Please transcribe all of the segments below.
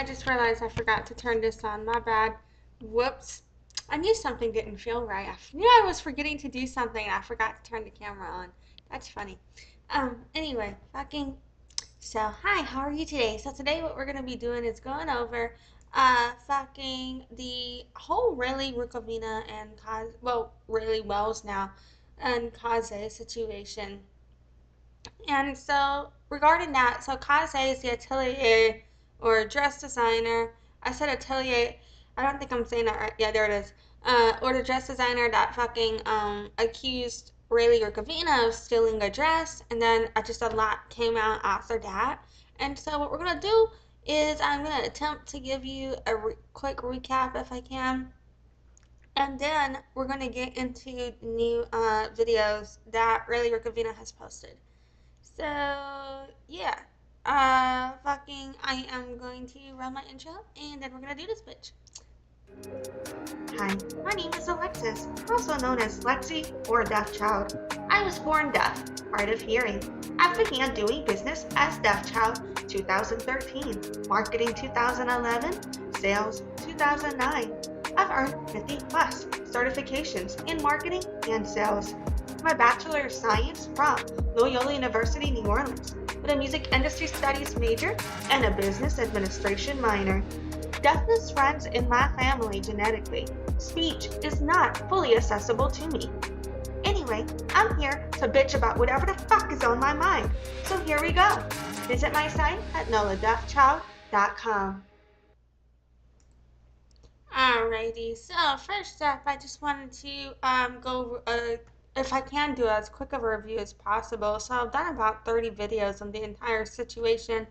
I just realized I forgot to turn this on. My bad. Whoops. I knew something didn't feel right. I knew I was forgetting to do something and I forgot to turn the camera on. That's funny. Anyway, hi, how are you today? So today what we're gonna be doing is going over the whole Raylee Rukavina and Raylee Wells now and Kaze situation. And so regarding that, so Kaze is the Atelier or dress designer. I said Atelier. I don't think I'm saying that right. Yeah, there it is. Or the dress designer that accused Raylee Rukavina of stealing a dress, and then just a lot came out after that. And so what we're gonna do is I'm gonna attempt to give you a quick recap if I can, and then we're gonna get into new videos that Raylee Rukavina has posted. So, yeah. I am going to run my intro, and then we're gonna do this bitch. Hi, my name is Alexis, also known as Lexi or Deaf Child. I was born deaf, hard of hearing. I began doing business as Deaf Child 2013, marketing 2011, sales 2009. I've earned 50 plus certifications in marketing and sales. My Bachelor of Science from Loyola University, New Orleans, with a music industry studies major and a business administration minor. Deafness runs in my family genetically. Speech is not fully accessible to me. Anyway, I'm here to bitch about whatever the fuck is on my mind. So here we go. Visit my site at noladeafchild.com. Alrighty, so first up, I just wanted to go if I can do as quick of a review as possible. So I've done about 30 videos on the entire situation.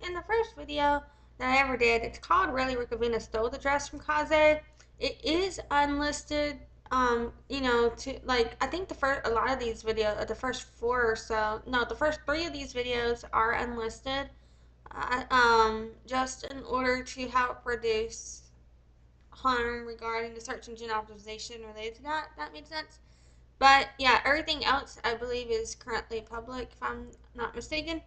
In the first video that I ever did, it's called Raylee Rukavina Stole the Dress from Kaze. It is unlisted. I think a lot of these videos, the first four or so, no, the first three of these videos are unlisted, just in order to help reduce harm regarding the search engine optimization related to that. That made sense. But yeah, everything else I believe is currently public, if I'm not mistaken.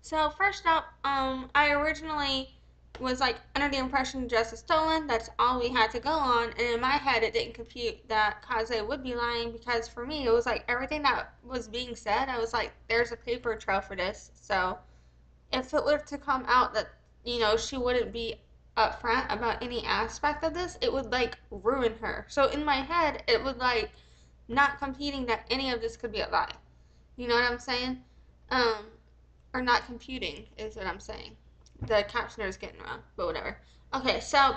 So first up, I originally was like under the impression dress is stolen. That's all we had to go on, and in my head it didn't compute that Kaze would be lying, because for me it was like everything that was being said, I was like, there's a paper trail for this. So if it were to come out that she wouldn't be upfront about any aspect of this, it would like ruin her. So in my head it would like not competing that any of this could be a lie. You know what I'm saying? Or not computing is what I'm saying. The captioner is getting wrong, but whatever. Okay, so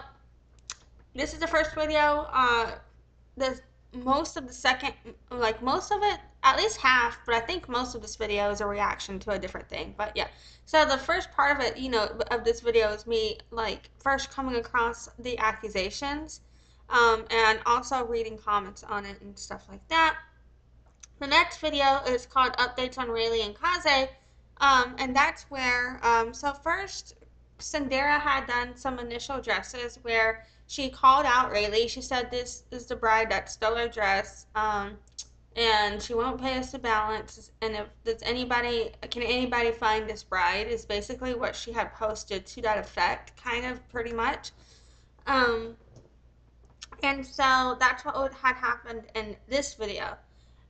this is the first video. The most of the second, like most of it, at least half, but I think most of this video is a reaction to a different thing. But yeah, so the first part of it, of this video is me like first coming across the accusations, and also reading comments on it and stuff like that. The next video is called Updates on Raylee and Kaze, and that's where, so first, Sindera had done some initial dresses where she called out Raylee. She said, this is the bride that stole her dress, and she won't pay us the balance, and can anybody find this bride, is basically what she had posted to that effect, kind of, pretty much. And so that's what had happened in this video.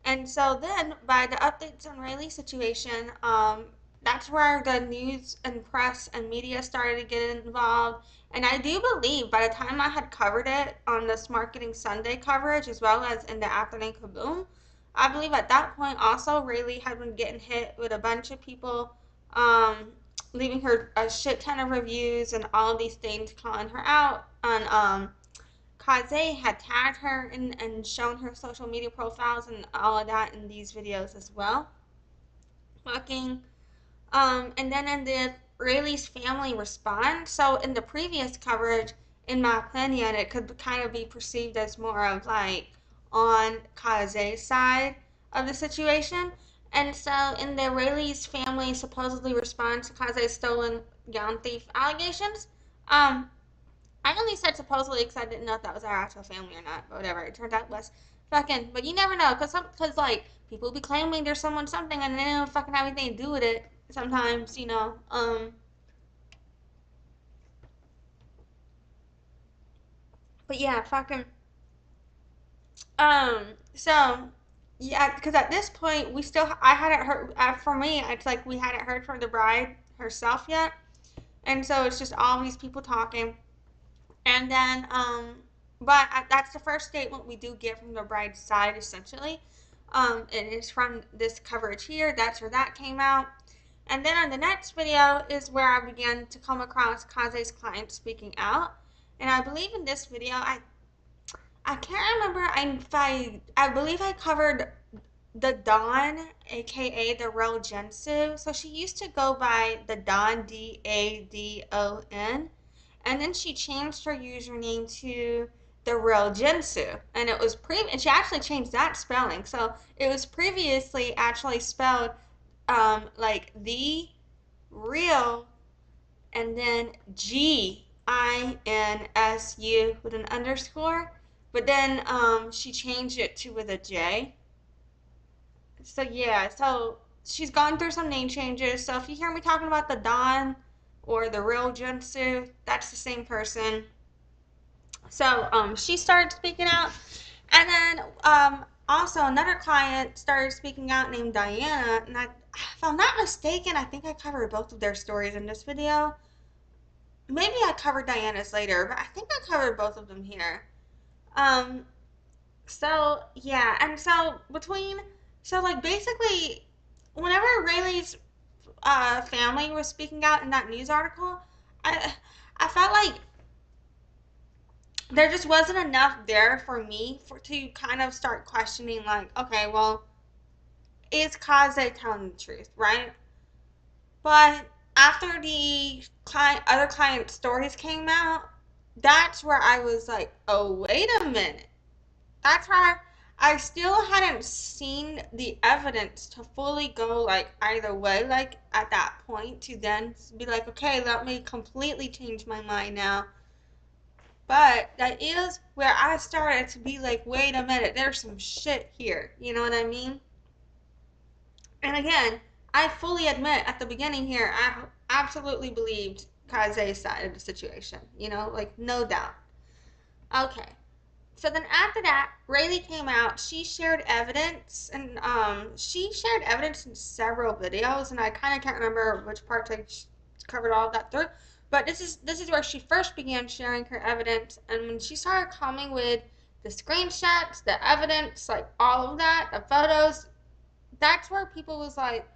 And so then, by the updates on Raylee's situation, that's where the news and press and media started to get involved. And I do believe by the time I had covered it on this Marketing Sunday coverage, as well as in the Afternoon Kaboom, I believe at that point also Raylee had been getting hit with a bunch of people leaving her a shit ton of reviews and all of these things calling her out. And Kaze had tagged her and shown her social media profiles and all of that in these videos as well. And then in the Raylee's family response, so in the previous coverage, in my opinion, it could kind of be perceived as more of like on Kaze's side of the situation. And so in the Raylee's family supposedly response to Kaze's stolen gown thief allegations, I only said supposedly because I didn't know if that was our actual family or not, but whatever. It turned out it was. But you never know, because like, people be claiming there's someone something and they don't fucking have anything to do with it sometimes, But yeah, fucking um so yeah, because at this point we still I hadn't heard for me it's like we hadn't heard from the bride herself yet, and so it's just all these people talking. And then, but that's the first statement we do get from the bride's side, essentially. And it's from this coverage here. That's where that came out. And then on the next video is where I began to come across Kaze's client speaking out. And I believe in this video, I can't remember if I believe I covered the Dawn, aka the real Jensu. So she used to go by the Dawn, Dadon, and then she changed her username to the real Jinsu, and it was and she actually changed that spelling. So it was previously actually spelled like the real, and then GINSU with an underscore, but then she changed it to with a J. So yeah, so she's gone through some name changes. So if you hear me talking about the Don or the real Junsu, that's the same person. So she started speaking out, and then also another client started speaking out named Diana. And if I'm not mistaken, I think I covered both of their stories in this video. Maybe I covered Diana's later, but I think I covered both of them here. Um, so yeah, and so like basically, whenever Rayleigh's family was speaking out in that news article, I I felt like there just wasn't enough there for me to kind of start questioning, like, okay, well, is Kaze telling the truth, right? But after the other client stories came out, that's where I was like, oh, wait a minute. That's where I still hadn't seen the evidence to fully go like either way, like at that point, to then be like, okay, let me completely change my mind now. But that is where I started to be like, wait a minute, there's some shit here. You know what I mean? And again, I fully admit at the beginning here, I absolutely believed Kaze's side of the situation. You know, like, no doubt. Okay. So then after that, Rayleigh came out. She shared evidence, and she shared evidence in several videos, and I kind of can't remember which parts I covered all of that through. But this is where she first began sharing her evidence, and when she started coming with the screenshots, the evidence, like all of that, the photos, that's where people was like,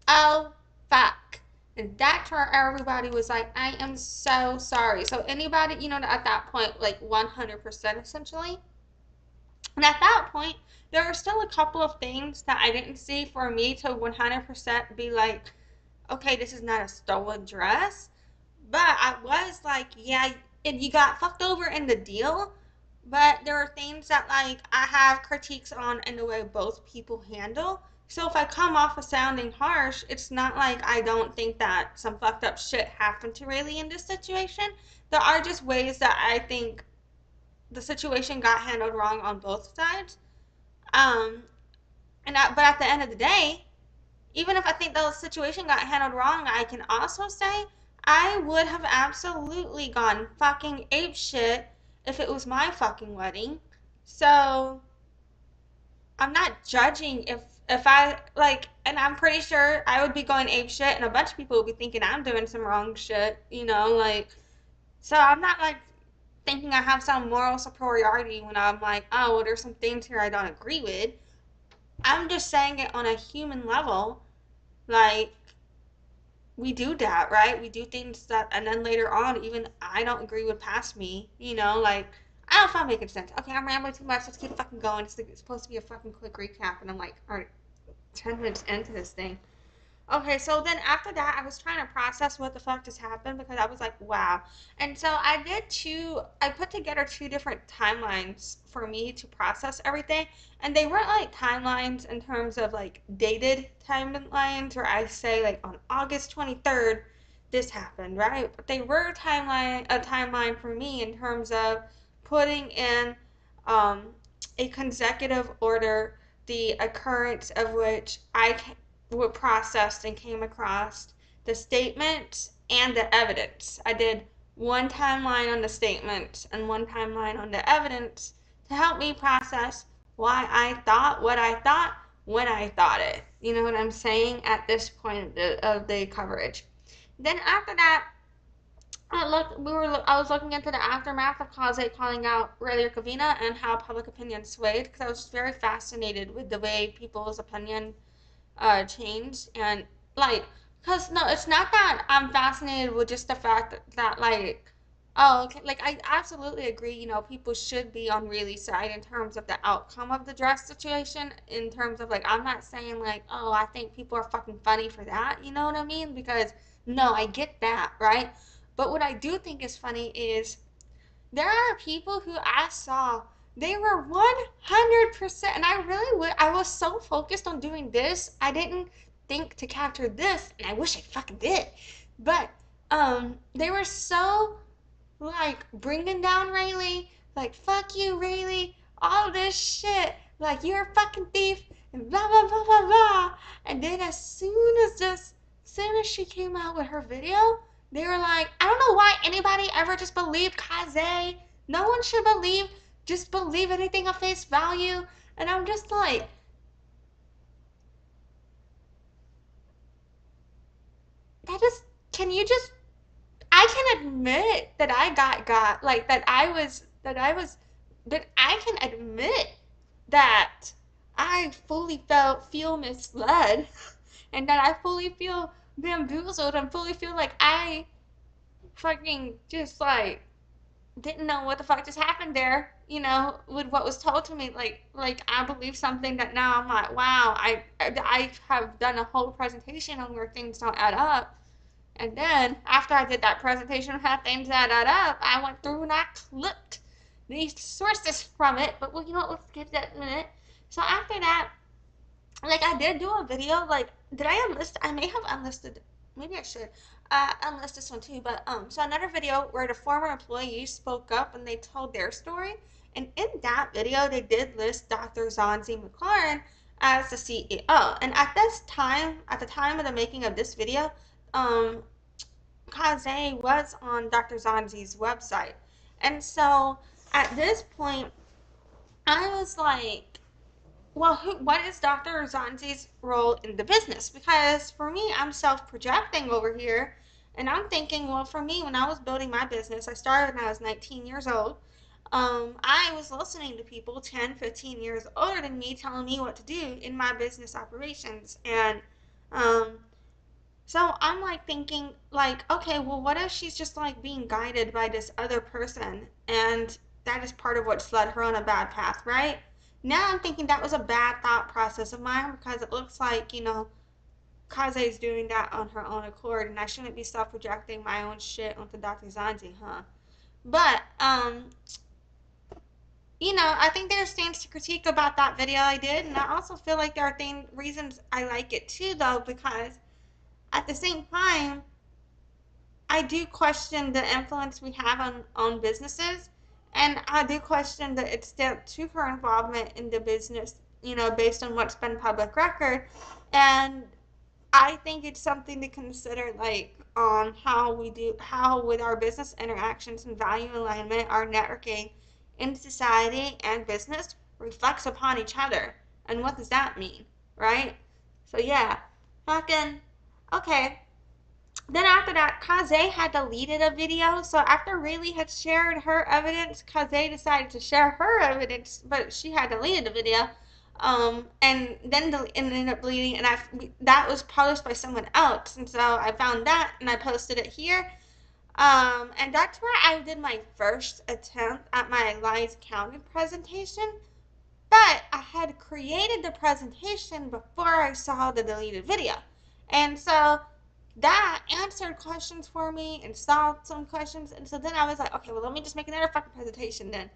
oh fuck. And that's where everybody was like, I am so sorry. So anybody, you know, at that point, like 100% essentially. And at that point, there were still a couple of things that I didn't see for me to 100% be like, okay, this is not a stolen dress. But I was like, yeah, and you got fucked over in the deal. But there are things that like I have critiques on in the way both people handle. So if I come off as sounding harsh, it's not like I don't think that some fucked up shit happened to Rayleigh in this situation. There are just ways that I think the situation got handled wrong on both sides. Um, but at the end of the day, even if I think the situation got handled wrong, I can also say I would have absolutely gone fucking ape shit if it was my fucking wedding. So I'm not judging if I like, and I'm pretty sure I would be going ape shit, and a bunch of people would be thinking I'm doing some wrong shit, you know, like. So I'm not like thinking I have some moral superiority when I'm like, oh, well, there's some things here I don't agree with. I'm just saying it on a human level, like we do that, right? We do things that, and then later on, even I don't agree with past me, you know, like, I don't know if I'm making sense. Okay, I'm rambling too much. Let's keep fucking going. It's supposed to be a fucking quick recap, and I'm like, all right, 10 minutes into this thing. Okay, so then after that, I was trying to process what the fuck just happened because I was like, wow. And so I put together two different timelines for me to process everything. And they weren't like timelines in terms of like dated timelines where I say like on August 23rd, this happened, right? But they were a timeline for me in terms of putting in um, a consecutive order, the occurrence of which processed and came across the statement and the evidence. I did one timeline on the statements and one timeline on the evidence to help me process why I thought what I thought when I thought it. You know what I'm saying? At this point of the coverage. Then after that, I was looking into the aftermath of Kaze calling out Raylee Casze and how public opinion swayed because I was very fascinated with the way people's opinion changed and like because no, it's not that I'm fascinated with just the fact that like oh okay, like I absolutely agree. You know, people should be on Rayleigh's side in terms of the outcome of the dress situation. In terms of like, I'm not saying like oh I think people are fucking funny for that. You know what I mean? Because no, I get that, right? But what I do think is funny is there are people who I saw, they were 100%, and I really I was so focused on doing this, I didn't think to capture this, and I wish I fucking did. But, they were so, like, bringing down Raylee, like, fuck you, Raylee, all this shit, like, you're a fucking thief, and blah, blah, blah, blah, blah. And then as soon as she came out with her video, they were like, I don't know why anybody ever just believed Kaze. No one should just believe anything at face value. And I'm just like, that just, can you just, I can admit that I got, like, that I can admit that I fully feel misled and that I fully feel bamboozled and fully feel like I fucking just like didn't know what the fuck just happened there, you know, with what was told to me. Like I believe something that now I'm like, wow, I have done a whole presentation on where things don't add up. And then after I did that presentation on how things add up, I went through and I clipped these sources from it. But well, you know what, let's get to that in a minute. So after that, like I did do a video. Like, did I unlist? I may have unlisted. Maybe I should unlist this one too. But so another video where the former employees spoke up and they told their story. And in that video, they did list Dr. Zanzi McLaurin as the CEO. And at this time, at the time of the making of this video, um, Kaze was on Dr. Zanzi's website. And so at this point, I was like, well, what is Dr. Zanzi's role in the business? Because for me, I'm self-projecting over here, and I'm thinking, well, for me, when I was building my business, I started when I was 19 years old. I was listening to people 10, 15 years older than me telling me what to do in my business operations, and um, so I'm like thinking, like, okay, well, what if she's just like being guided by this other person, and that is part of what's led her on a bad path, right? Now I'm thinking that was a bad thought process of mine because it looks like, you know, Kaze is doing that on her own accord, and I shouldn't be self-projecting my own shit onto Dr. Zanzi, huh? But, you know, I think there's things to critique about that video I did, and I also feel like there are reasons I like it too, though, because at the same time, I do question the influence we have on businesses, and I do question the extent to her involvement in the business, you know, based on what's been public record. And I think it's something to consider, like, on how with our business interactions and value alignment, our networking in society and business reflects upon each other. And what does that mean, right? So, yeah, fucking, okay. Then after that, Kaze had deleted a video. So after Raylee had shared her evidence, Kaze decided to share her evidence, but she had deleted the video. And then ended up deleting, and that was published by someone else, and so I found that and I posted it here. And that's where I did my first attempt at my lies counted presentation. But I had created the presentation before I saw the deleted video, and so that answered questions for me and solved some questions. And so then I was like, okay, well, let me just make another fucking presentation then.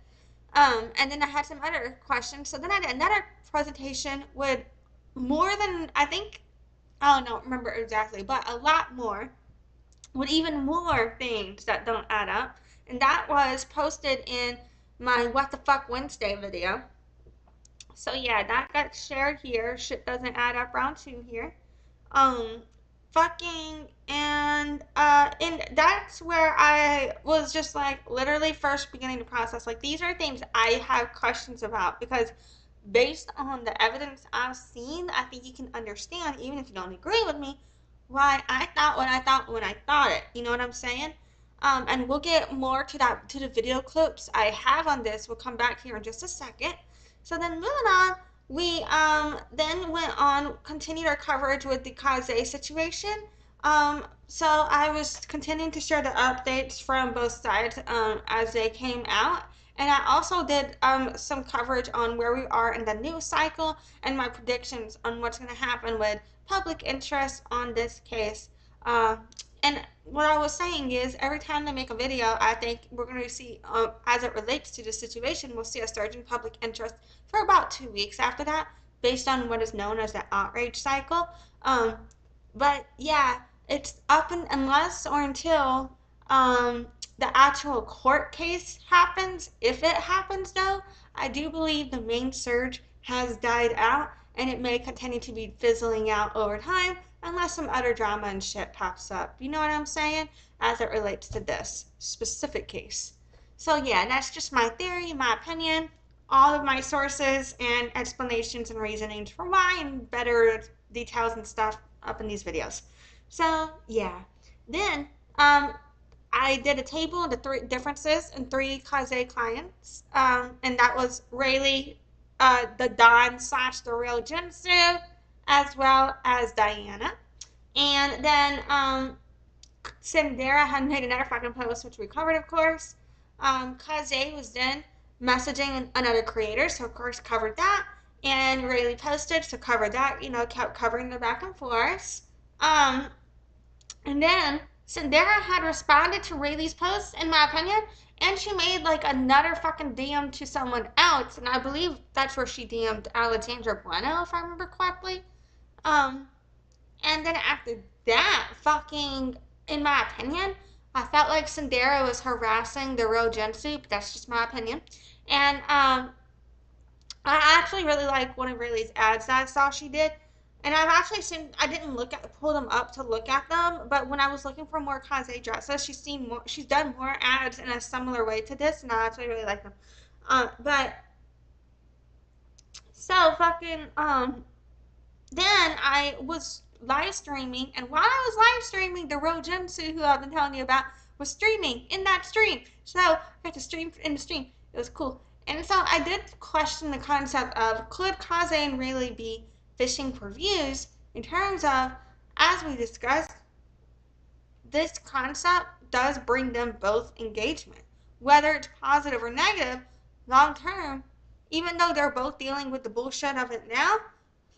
And then I had some other questions. So then I did another presentation with more than, I think, I don't know, remember exactly, but a lot more, with even more things that don't add up. And that was posted in my What the Fuck Wednesday video. So yeah, that got shared here. Shit doesn't add up round two here. Um, And that's where I was just like literally first beginning to process, like, these are things I have questions about, because based on the evidence I've seen, I think you can understand, even if you don't agree with me, why I thought what I thought when I thought it. You know what I'm saying? And we'll get more to that, to the video clips I have on this. We'll come back here in just a second. So then moving on, we then went on, continued our coverage with the Kaze situation. So I was continuing to share the updates from both sides as they came out. And I also did some coverage on where we are in the news cycle and my predictions on what's going to happen with public interest on this case. Uh, and what I was saying is, every time they make a video, I think we're going to see, as it relates to the situation, we'll see a surge in public interest for about 2 weeks after that, based on what is known as the outrage cycle. Um, but yeah, it's up unless or until the actual court case happens. If it happens, though, I do believe the main surge has died out, and it may continue to be fizzling out over time unless some other drama and shit pops up. You know what I'm saying? As it relates to this specific case. So yeah, that's just my theory, my opinion, all of my sources and explanations and reasonings for why, and better details and stuff up in these videos. So yeah. Then I did a table of the three differences in three Kaze clients, and that was Raylee, the Don slash the real Jinsu, as well as Diana. And then Sindera had made another fucking post, which we covered, of course. Kaze was then messaging another creator, so of course covered that. And Rayleigh posted, so covered that. You know, kept covering the back and forth. Um, and then Sindera had responded to Rayleigh's post, in my opinion, and she made like another fucking DM to someone else, and I believe that's where she DM'd Alexandra Bueno, if I remember correctly. Um, and then after that, fucking, in my opinion, I felt like Sindera was harassing the real Gensu, but that's just my opinion. And I actually really like one of Rayleigh's ads that I saw she did. And I've actually seen, I didn't pull them up to look at them, but when I was looking for more Kaze dresses, she's done more ads in a similar way to this, and I actually really like them. But, so fucking, then I was live streaming, and while I was live streaming, the real Jinsu, who I've been telling you about, was streaming in that stream. So I got to stream in the stream. It was cool. And so I did question the concept of, could Kaze and Rayleigh be fishing for views, in terms of, as we discussed, this concept does bring them both engagement. Whether it's positive or negative, long term, even though they're both dealing with the bullshit of it now,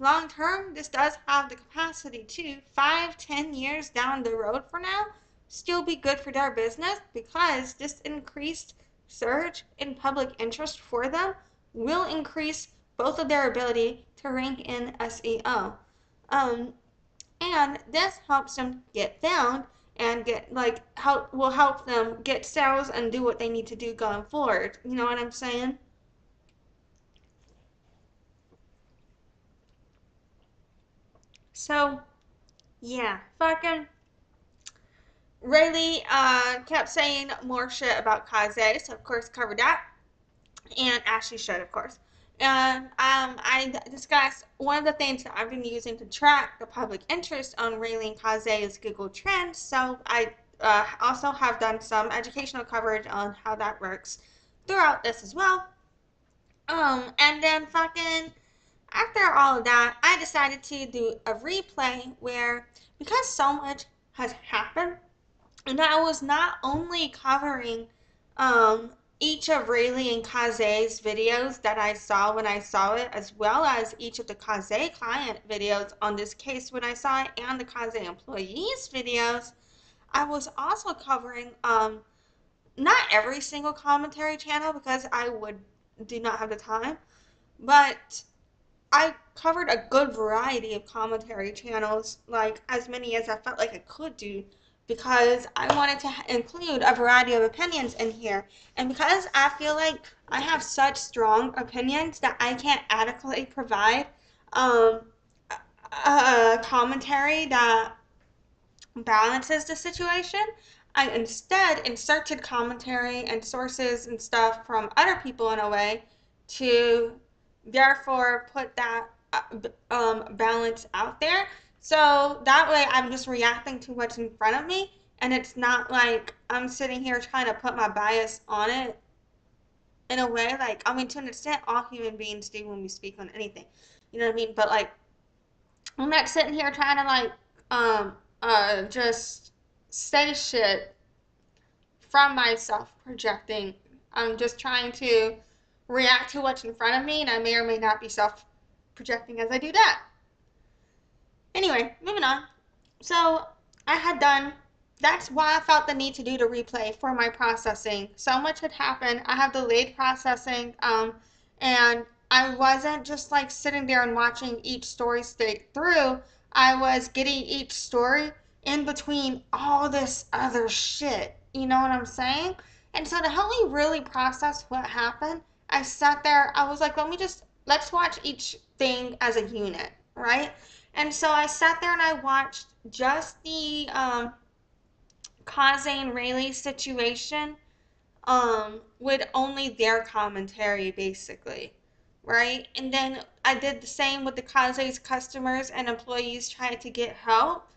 long term, this does have the capacity to, 5-10 years down the road for now, still be good for their business, because this increased surge in public interest for them will increase both of their ability to rank in SEO. And this helps them get found and will help them get sales and do what they need to do going forward. You know what I'm saying? So, yeah, fucking Rayleigh kept saying more shit about Kaze, so of course covered that, and Ashley should, of course. And I discussed one of the things that I've been using to track the public interest on Rayleigh and Kaze is Google Trends, so I also have done some educational coverage on how that works throughout this as well. And then fucking after all of that, I decided to do a replay where, because so much has happened, and I was not only covering each of Rayleigh and Kaze's videos that I saw when I saw it, as well as each of the Kaze client videos on this case when I saw it, and the Kaze employees videos, I was also covering not every single commentary channel, because do not have the time, but I covered a good variety of commentary channels, like as many as I felt like I could do, because I wanted to include a variety of opinions in here. And because I feel like I have such strong opinions that I can't adequately provide a commentary that balances the situation. I instead inserted commentary and sources and stuff from other people in a way to therefore put that balance out there. So that way I'm just reacting to what's in front of me, and it's not like I'm sitting here trying to put my bias on it in a way. Like, I mean, to an extent, all human beings do when we speak on anything. You know what I mean? But like, I'm not sitting here trying to like just say shit from myself projecting. I'm just trying to react to what's in front of me, and I may or may not be self projecting as I do that. Anyway, moving on. So I had done, that's why I felt the need to do the replay for my processing. So much had happened. I have delayed processing, and I wasn't just like sitting there and watching each story straight through. I was getting each story in between all this other shit. You know what I'm saying? And so to help me really process what happened, I sat there, I was like, let's watch each thing as a unit, right? And so I sat there and I watched just the Caze and Rayleigh situation with only their commentary, basically, right? And then I did the same with the Caze's customers and employees trying to get help,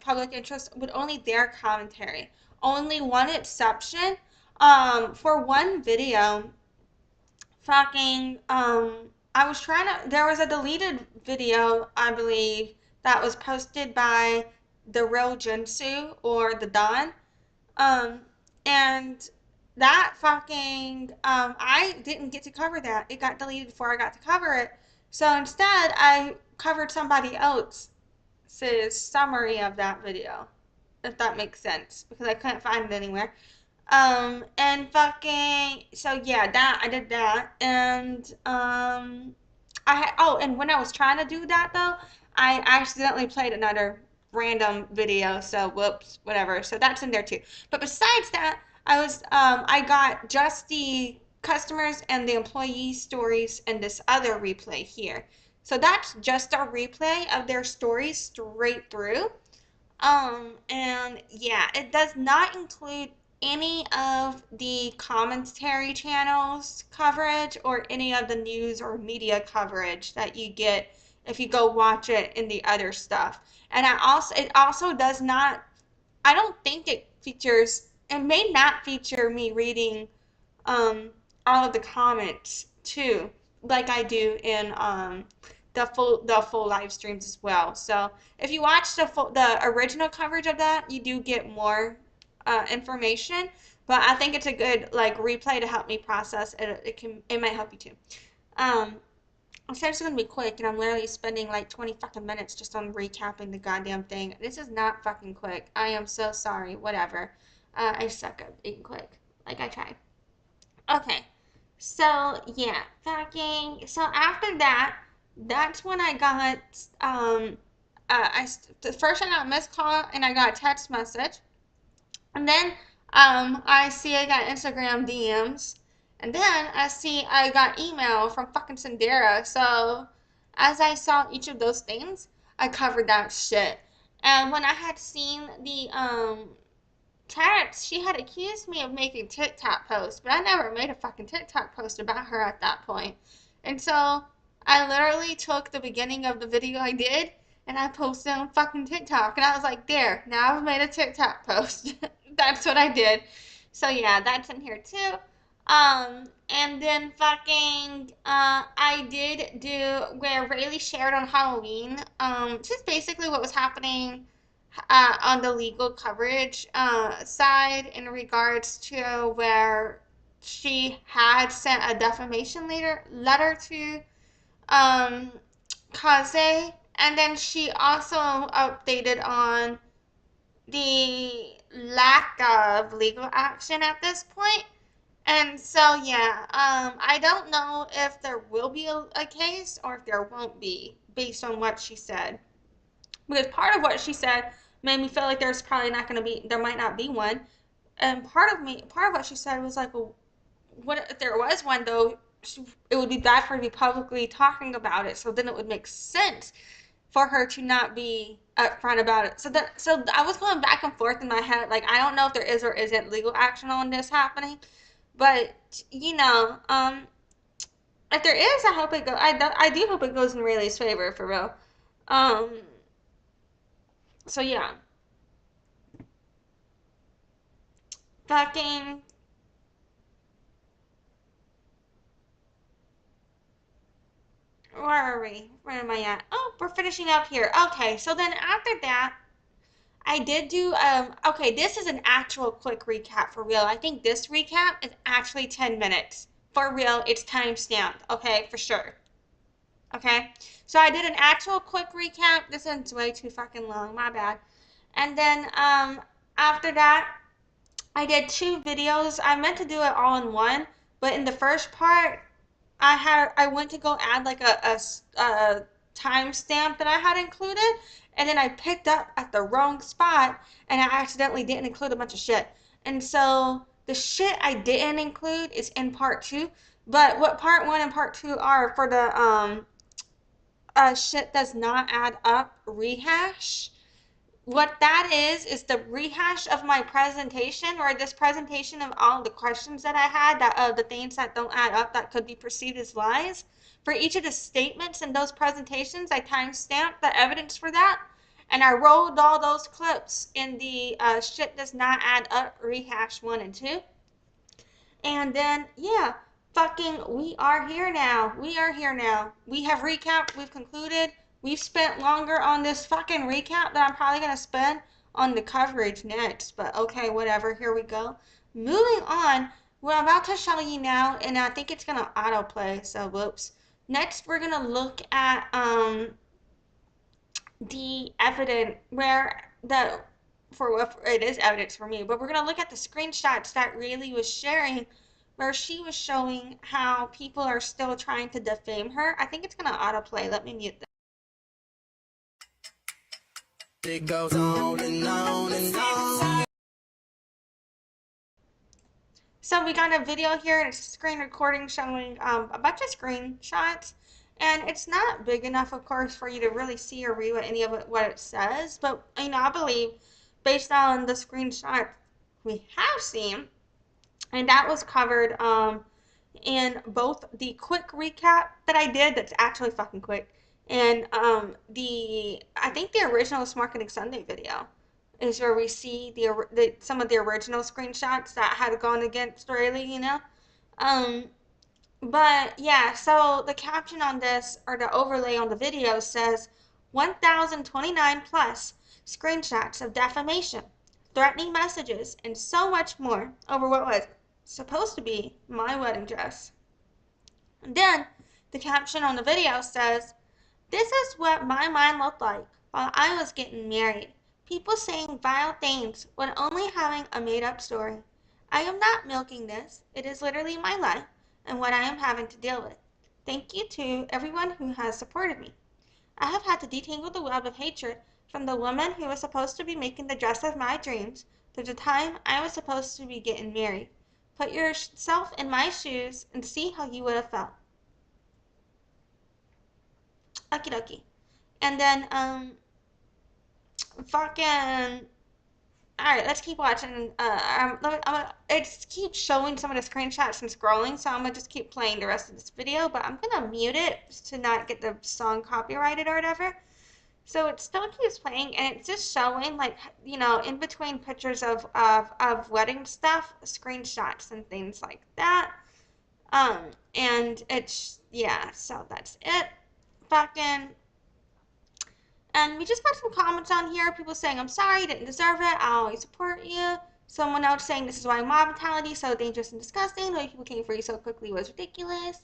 public interest, with only their commentary. Only one exception, for one video, fucking I was trying to, there was a deleted video, I believe, that was posted by the real Jinsu or the Don. Um and that fucking I didn't get to cover that. It got deleted before I got to cover it. So instead I covered somebody else's summary of that video, if that makes sense, because I couldn't find it anywhere. And fucking, so yeah, that, I did that. And, oh, and when I was trying to do that though, I accidentally played another random video, so whoops, whatever. So that's in there too. But besides that, I got just the customers and the employee stories and this other replay here. So that's just a replay of their stories straight through. And yeah, it does not include any of the commentary channels coverage or any of the news or media coverage that you get if you go watch it in the other stuff. And it also does not, I don't think it may not feature me reading um, all of the comments too, like I do in the full live streams as well. So if you watch the original coverage of that, you do get more information. But I think it's a good like replay to help me process it. It might help you too. Um, I said it's gonna be quick, and I'm literally spending like 20 fucking minutes just on recapping the goddamn thing. This is not fucking quick. I am so sorry. Whatever. I suck at being quick. Like I try. Okay. So yeah, fucking. So after that, that's when I got first I got a missed call and I got a text message, and then I see I got Instagram DMs, and then I see I got email from fucking Sindera. So as I saw each of those things, I covered that shit. And when I had seen the Tarrant, she had accused me of making TikTok posts, but I never made a fucking TikTok post about her at that point. And so I literally took the beginning of the video I did and I posted on fucking TikTok. And I was like, there, now I've made a TikTok post. That's what I did. So yeah, that's in here too. And then fucking, I did do where Rayleigh shared on Halloween, just basically what was happening on the legal coverage side in regards to where she had sent a defamation letter to um, Kaze, and then she also updated on the lack of legal action at this point. And so, yeah, I don't know if there will be a case or if there won't be, based on what she said. Because part of what she said made me feel like there's probably not going to be, there might not be one. And part of what she said was like, well, what if there was one though? It would be bad for her to be publicly talking about it, so then it would make sense for her to not be upfront about it. So I was going back and forth in my head, like I don't know if there is or isn't legal action on this happening, but if there is, I hope it go. I do hope it goes in Rayleigh's favor for real. Um, so yeah, fucking. Where are we? Where am I at? Oh, we're finishing up here. Okay, so then after that, I did do okay, this is an actual quick recap for real. I think this recap is actually 10 minutes. For real, it's time stamped, okay, for sure. Okay? So I did an actual quick recap. This one's way too fucking long, my bad. And then after that, I did two videos. I meant to do it all in one, but in the first part, I went to go add like a timestamp that I had included, and then I picked up at the wrong spot, and I accidentally didn't include a bunch of shit. And so the shit I didn't include is in part two. But what part one and part two are for the shit does not add up rehash. What that is the rehash of my presentation, or this presentation of all the questions that I had, that the things that don't add up that could be perceived as lies. For each of the statements in those presentations, I timestamped the evidence for that, and I rolled all those clips in the shit does not add up rehash 1 and 2. And then, yeah, fucking, we are here now. We are here now. We have recapped. We've concluded. We've spent longer on this fucking recap than I'm probably going to spend on the coverage next. But okay, whatever. Here we go. Moving on. What I'm about to show you now, and I think it's going to autoplay, so whoops. Next, we're going to look at the evidence where the for it is evidence for me, but we're gonna look at the screenshots that Rayleigh was sharing, where she was showing how people are still trying to defame her. I think it's gonna autoplay. Let me mute this. It goes on and on and on. So we got a video here, and it's a screen recording showing a bunch of screenshots. And it's not big enough, of course, for you to really see or read any of what it says. But, I believe, based on the screenshot we have seen, and that was covered in both the quick recap that I did, that's actually fucking quick, and I think the original Smart Getting Sunday video is where we see some of the original screenshots that had gone against Rayleigh. Um, but yeah, so the caption on this, or the overlay on the video, says 1,029 plus screenshots of defamation, threatening messages, and so much more over what was supposed to be my wedding dress. And then the caption on the video says, "This is what my mind looked like while I was getting married. People saying vile things when only having a made-up story. I am not milking this. It is literally my life and what I am having to deal with. Thank you to everyone who has supported me. I have had to detangle the web of hatred from the woman who was supposed to be making the dress of my dreams to the time I was supposed to be getting married. Put yourself in my shoes and see how you would have felt." Okie dokie. And then, fucking. Alright, let's keep watching. It keeps showing some of the screenshots and scrolling, so I'm gonna just keep playing the rest of this video, but I'm gonna mute it to not get the song copyrighted or whatever. So it still keeps playing, and it's just showing, like, in between pictures of wedding stuff, screenshots and things like that. And it's, yeah, so that's it. Fucking. And we just got some comments on here. People saying, "I'm sorry, you didn't deserve it. I always support you." Someone else saying, "This is why mob mentality is so dangerous and disgusting. The way people came for you so quickly was ridiculous."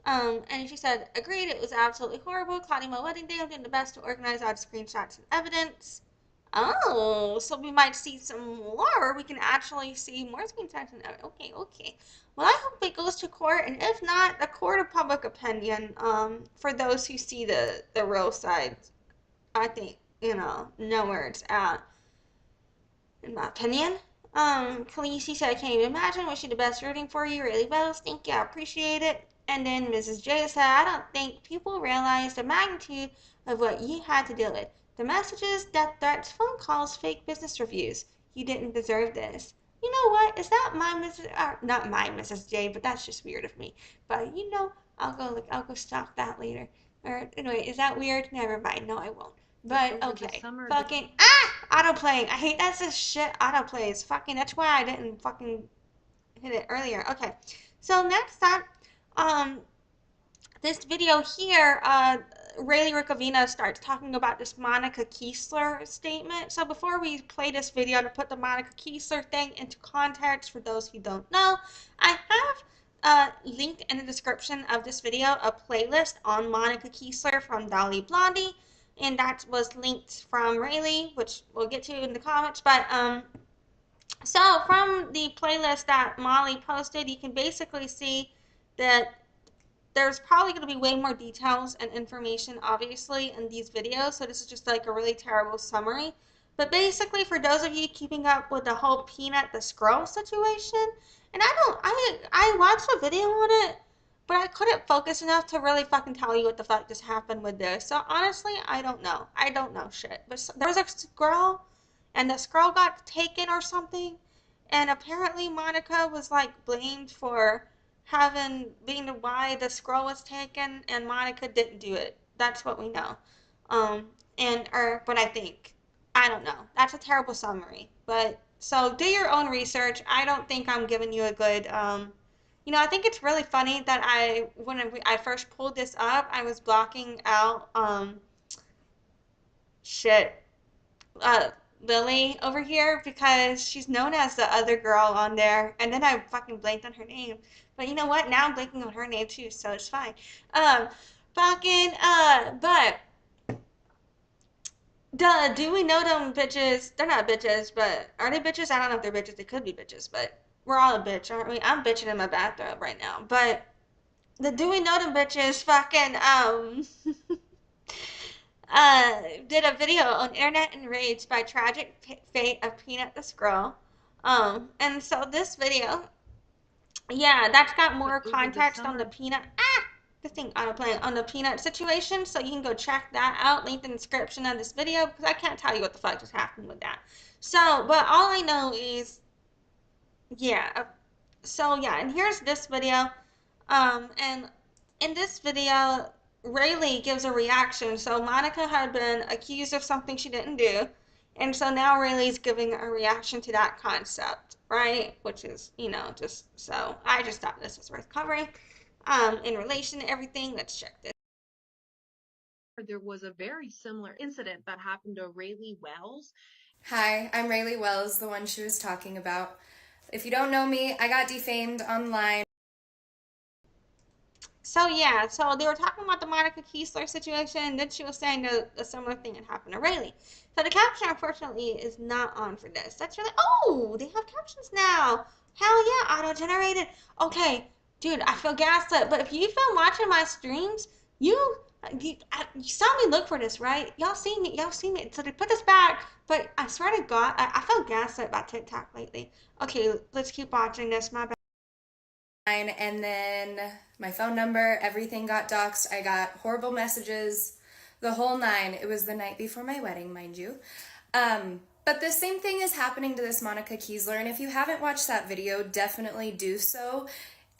And she said, "Agreed, it was absolutely horrible. Clouding my wedding day. I'm doing the best to organize all the screenshots and evidence." Oh, so we might see some more. We can actually see more screenshots and evidence. Okay, okay. Well, I hope it goes to court, and if not, the court of public opinion, for those who see the real side. I think, know where it's at, in my opinion. Khaleesi said, "I can't even imagine. Wish you the best, rooting for you. Really well. Thank you. I appreciate it." And then Mrs. J said, I don't think people realize the magnitude of what you had to deal with. The messages, death threats, phone calls, fake business reviews. You didn't deserve this. You know what? Is that my Mrs. Not my Mrs. J, but that's just weird of me. But you know, I'll go stalk that later. Or anyway, is that weird? Never mind. No, I won't. But okay. Fucking autoplaying. I hate that's this shit autoplays. Fucking that's why I didn't fucking hit it earlier. Okay. So next up, um, this video here, Raylee Ricavino starts talking about this Monica Keesler statement. So before we play this video, to put the Monica Keesler thing into context for those who don't know, I have linked in the description of this video a playlist on Monica Keesler from Dolly Blondie, and that was linked from Raylee, which we'll get to in the comments. But so from the playlist that Molly posted, you can basically see that there's probably going to be way more details and information, obviously, in these videos. So this is just like a really terrible summary. But basically, for those of you keeping up with the whole Peanut the Scroll situation, and I watched a video on it, but I couldn't focus enough to really fucking tell you what the fuck just happened with this. So honestly, I don't know. I don't know shit. But there was a scroll, and the scroll got taken or something, and apparently Monica was like blamed for being the why the scroll was taken, and Monica didn't do it. That's what we know. But I don't know. That's a terrible summary. But so do your own research. I don't think I'm giving you a good. I think it's really funny that I first pulled this up, I was blocking out shit Lily over here because she's known as the other girl on there, and then I fucking blanked on her name. But you know what? Now I'm blanking on her name too, so it's fine. Um, but do we know them bitches? They're not bitches, but are they bitches? I don't know if they're bitches. They could be bitches, but we're all a bitch, aren't we? I'm bitching in my bathrobe right now, but the do we know them bitches fucking did a video on Internet Enraged by Tragic Fate of Peanut the Scroll. And so this video, yeah, that's got more context on the Peanut, this thing autoplaying, on the Peanut situation, so you can go check that out, link in the description of this video, because I can't tell you what the fuck just happened with that. So, but all I know is, yeah, and here's this video, and in this video, Raylee gives a reaction. So Monica had been accused of something she didn't do, and so now Rayleigh's giving a reaction to that concept, right? Which is, just so I just thought this was worth covering. In relation to everything, let's check this. There was a very similar incident that happened to Raylee Wells. Hi, I'm Raylee Wells, the one she was talking about. If you don't know me, I got defamed online. So yeah, so they were talking about the Monica Keesler situation, and then she was saying that a similar thing had happened to Rayleigh. So the caption, unfortunately, is not on for this. That's really, oh, they have captions now. Hell yeah, auto-generated. Okay, dude, I feel gaslit, but if you've been watching my streams, you saw me look for this, right? Y'all see me. So they put this back, but I swear to God, I felt gaslit about TikTok lately. Okay, let's keep watching this, my bad. And then my phone number, everything got doxxed. I got horrible messages, the whole nine. It was the night before my wedding, mind you. But the same thing is happening to this Monica Keesler, and if you haven't watched that video, definitely do so.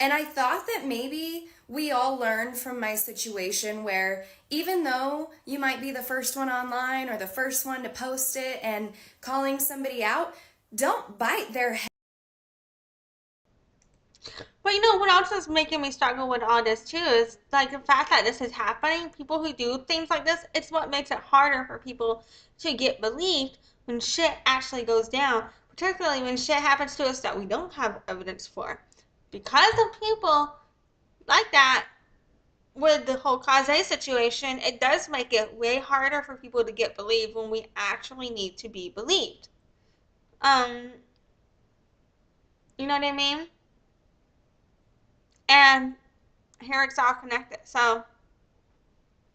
And I thought that maybe we all learned from my situation where even though you might be the first one online or the first one to post it and calling somebody out, don't bite their head. But you know what else is making me struggle with all this too is like the fact that this is happening. People who do things like this, it's what makes it harder for people to get believed when shit actually goes down, particularly when shit happens to us that we don't have evidence for. Because of people like that, with the whole Kaze situation, it does make it way harder for people to get believed when we actually need to be believed. Um, you know what I mean? And here it's all connected. So,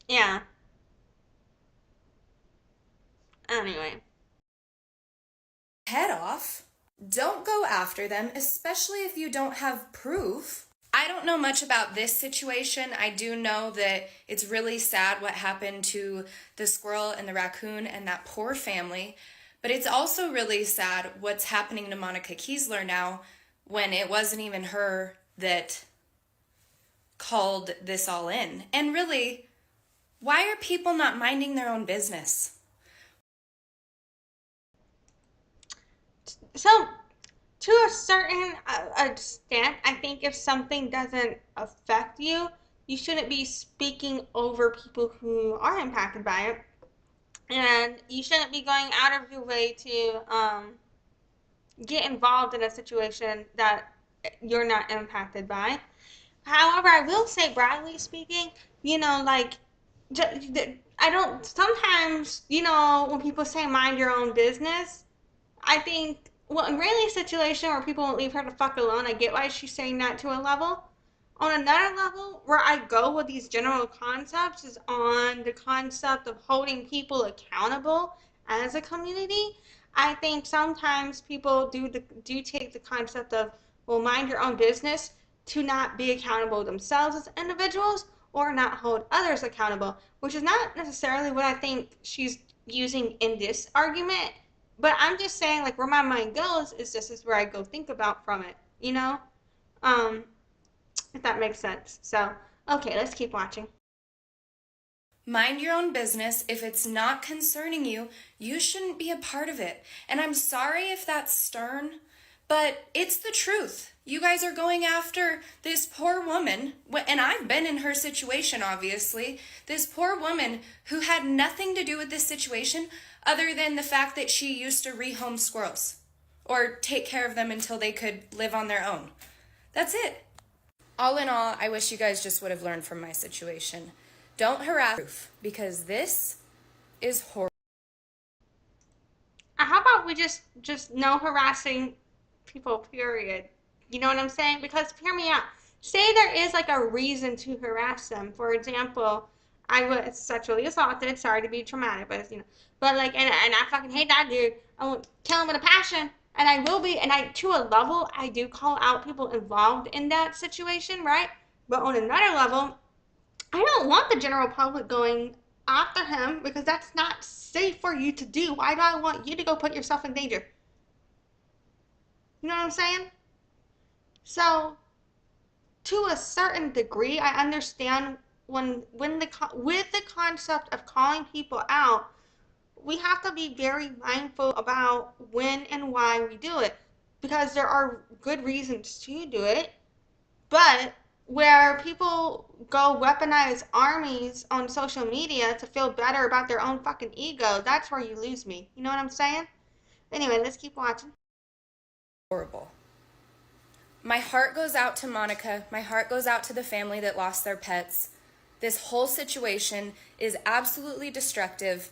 yeah. Anyway. Head off. Don't go after them, especially if you don't have proof. I I don't know much about this situation. I do know that it's really sad what happened to the squirrel and the raccoon and that poor family. But it's also really sad what's happening to Monica Kiesler now when it wasn't even her that called this all in. And really, why are people not minding their own business? So, to a certain extent, I think if something doesn't affect you, you shouldn't be speaking over people who are impacted by it. And you shouldn't be going out of your way to get involved in a situation that you're not impacted by. However, I will say, broadly speaking, like, I don't, sometimes, when people say mind your own business, I think, well, in Rayleigh's situation where people won't leave her the fuck alone, I get why she's saying that to a level. On another level, where I go with these general concepts is on the concept of holding people accountable as a community. I think sometimes people do take the concept of, well, mind your own business to not be accountable themselves as individuals or not hold others accountable, which is not necessarily what I think she's using in this argument. But I'm just saying, like, where my mind goes is this is where I go think about from it, Um, if that makes sense. So, okay, let's keep watching. Mind your own business. If it's not concerning you, you shouldn't be a part of it. And I'm sorry if that's stern, but it's the truth. You guys are going after this poor woman, and I've been in her situation, obviously. This poor woman who had nothing to do with this situation other than the fact that she used to rehome squirrels or take care of them until they could live on their own. That's it. All in all, I wish you guys just would have learned from my situation. Don't harass, because this is horrible. How about we just no harassing people, period? You know what I'm saying? Because hear me out. Say there is like a reason to harass them. For example, I was sexually assaulted. Sorry to be traumatic, but but like, and I fucking hate that dude. I won't kill him with a passion, and I will be. And I, to a level, I do call out people involved in that situation, right? But on another level, I don't want the general public going after him because that's not safe for you to do. Why do I want you to go put yourself in danger? You know what I'm saying? So, to a certain degree, I understand when the with the concept of calling people out, we have to be very mindful about when and why we do it because there are good reasons to do it. But where people go weaponize armies on social media to feel better about their own fucking ego, that's where you lose me. You know what I'm saying? Anyway, let's keep watching. Horrible. My heart goes out to Monica. My heart goes out to the family that lost their pets. This whole situation is absolutely destructive.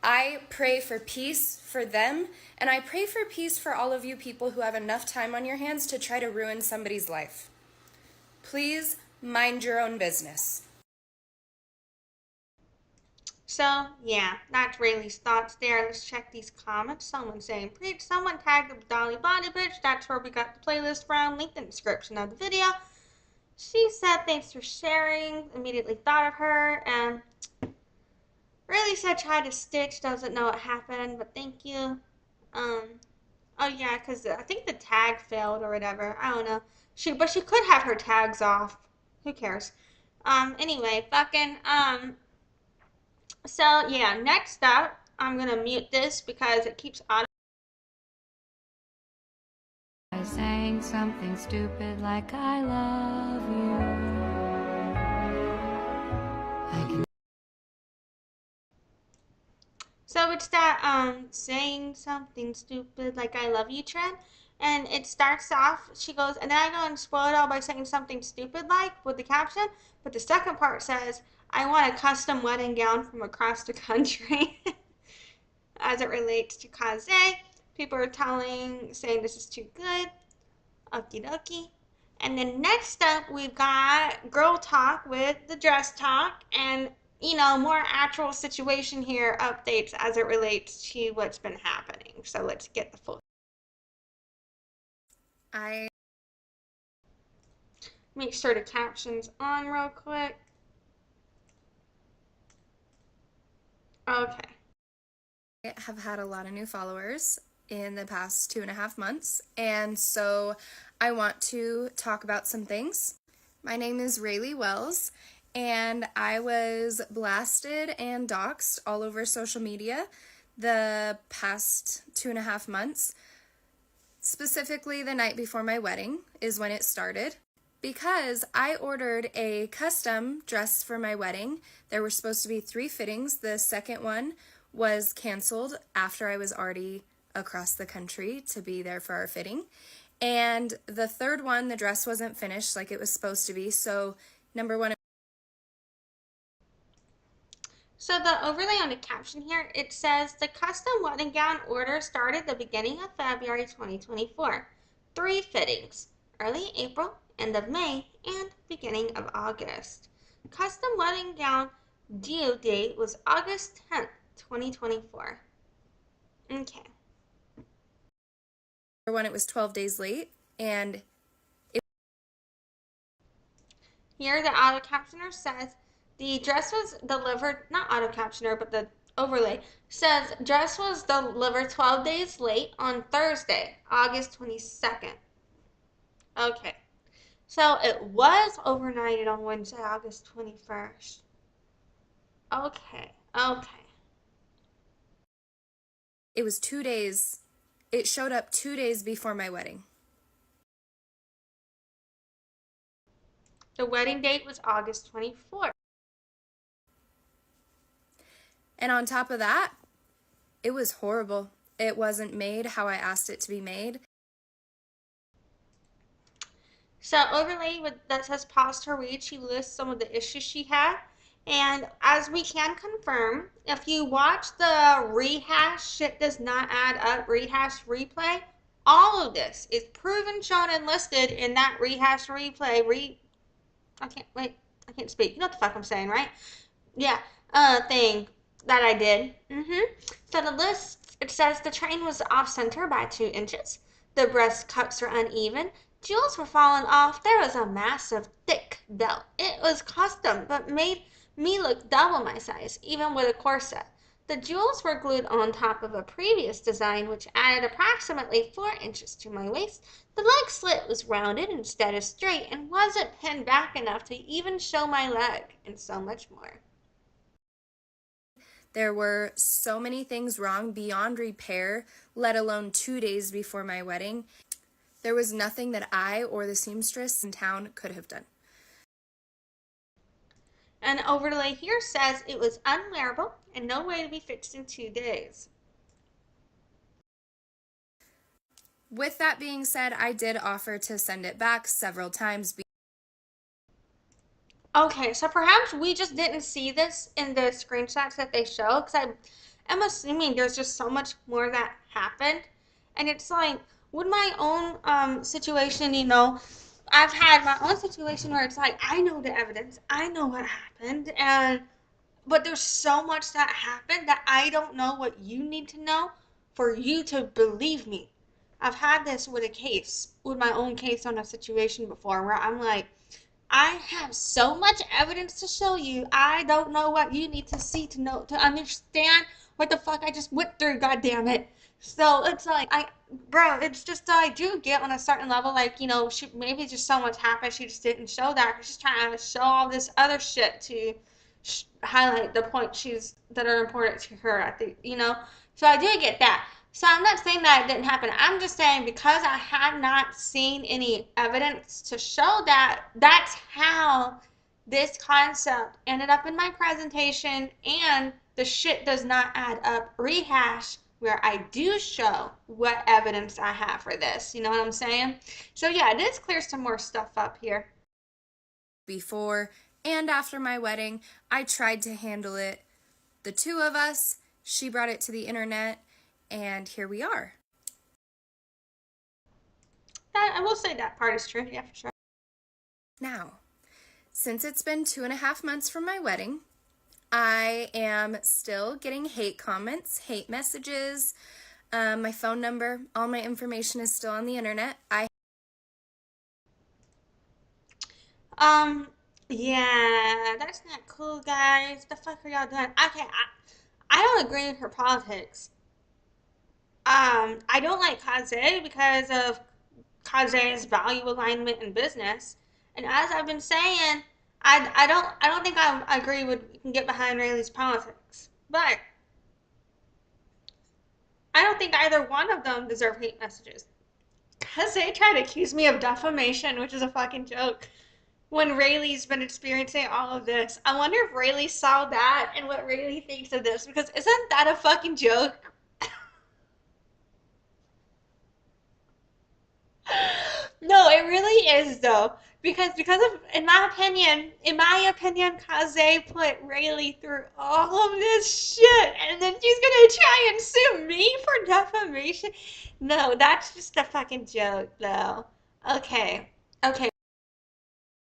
I pray for peace for them, and I pray for peace for all of you people who have enough time on your hands to try to ruin somebody's life. Please mind your own business. So, yeah, that's Rayleigh's thoughts there. Let's check these comments. Someone saying, preach. Someone tagged the Dolly Body Bitch. That's where we got the playlist from. Link in the description of the video. She said, thanks for sharing. Immediately thought of her. And Rayleigh said, try to stitch. Doesn't know what happened, but thank you. Um, oh, yeah, because I think the tag failed or whatever. I don't know. But she could have her tags off. Who cares? Anyway, so yeah, next up, I'm gonna mute this because it keeps auto. I sang something stupid like I love you. I can So it's that saying something stupid like I love you trend. And it starts off, she goes, and then I go and spoil it all by saying something stupid like with the caption. But the second part says, I want a custom wedding gown from across the country. As it relates to Kaze, people are saying this is too good. Okie dokie. And then next up, we've got Girl Talk with the Dress Talk and, more actual situation here updates as it relates to what's been happening. So let's get the full. I Make sure the caption's on real quick. Okay. I have had a lot of new followers in the past 2.5 months, and so I want to talk about some things. My name is Raylee Wells, and I was blasted and doxxed all over social media the past 2.5 months. Specifically, the night before my wedding is when it started, because I ordered a custom dress for my wedding. There were supposed to be 3 fittings. The second one was canceled after I was already across the country to be there for our fitting. And the third one, the dress wasn't finished like it was supposed to be. So, number one. So the overlay on the caption here, it says the custom wedding gown order started the beginning of February 2024. 3 fittings, early April, end of May, and beginning of August. Custom wedding gown due date was August 10th, 2024. Okay. Number one, it was 12 days late, and Here the auto captioner says the dress was delivered, not auto captioner, but the overlay says dress was delivered 12 days late on Thursday, August 22nd. Okay. So it was overnighted on Wednesday, August 21st. Okay. Okay. it was 2 days. It showed up 2 days before my wedding. The wedding date was August 24th. And on top of that, it was horrible. It wasn't made how I asked it to be made. So overlay that says pause to read, she lists some of the issues she had. And as we can confirm, if you watch the rehash, shit does not add up rehash replay, all of this is proven, shown, and listed in that rehash replay. I can't speak. You know what the fuck I'm saying, right? Yeah, thing that I did. So the list, it says the train was off center by 2 inches. The breast cups were uneven. Jewels were falling off. There was a massive, thick belt. It was custom, but made me look double my size, even with a corset. The jewels were glued on top of a previous design, which added approximately 4 inches to my waist. The leg slit was rounded instead of straight and wasn't pinned back enough to even show my leg, and so much more. There were so many things wrong beyond repair, let alone 2 days before my wedding. There was nothing that I or the seamstress in town could have done. An overlay here says it was unwearable and no way to be fixed in 2 days. With that being said, I did offer to send it back several times. Okay, so perhaps we just didn't see this in the screenshots that they show, because I'm assuming there's just so much more that happened. And it's like, with my own situation, I've had my own situation where it's like, I know the evidence, I know what happened, but there's so much that happened that I don't know what you need to know for you to believe me. I've had this with my own case on a situation before, where I'm like, I have so much evidence to show you. I don't know what you need to see to understand what the fuck I just went through. God damn it! So it's like it's just I do get on a certain level, like maybe just so much happened. She just didn't show that. She's trying to show all this other shit to highlight the points that are important to her. I think. So I do get that. So I'm not saying that it didn't happen. I'm just saying, because I had not seen any evidence to show that, that's how this concept ended up in my presentation, and the shit does not add up rehash, where I do show what evidence I have for this. You know what I'm saying? So yeah, this clears some more stuff up here. Before and after my wedding, I tried to handle it. The two of us, she brought it to the internet, and here we are. I will say that part is true. Yeah, for sure. Now, since it's been 2.5 months from my wedding, I am still getting hate comments, hate messages. My phone number, all my information is still on the internet. Um, yeah, that's not cool, guys. The fuck are y'all doing? Okay, I don't agree with her politics. I don't like Kaze because of Kaze's value alignment in business. And as I've been saying, I don't think I agree with we can get behind Rayleigh's politics. But I don't think either one of them deserve hate messages. Kaze tried to accuse me of defamation, which is a fucking joke. When Rayleigh's been experiencing all of this, I wonder if Rayleigh saw that and what Rayleigh thinks of this because isn't that a fucking joke? No, it really is though. Because of in my opinion, Kaze put Rayleigh through all of this shit and then she's gonna try and sue me for defamation. No, that's just a fucking joke though. Okay. Okay.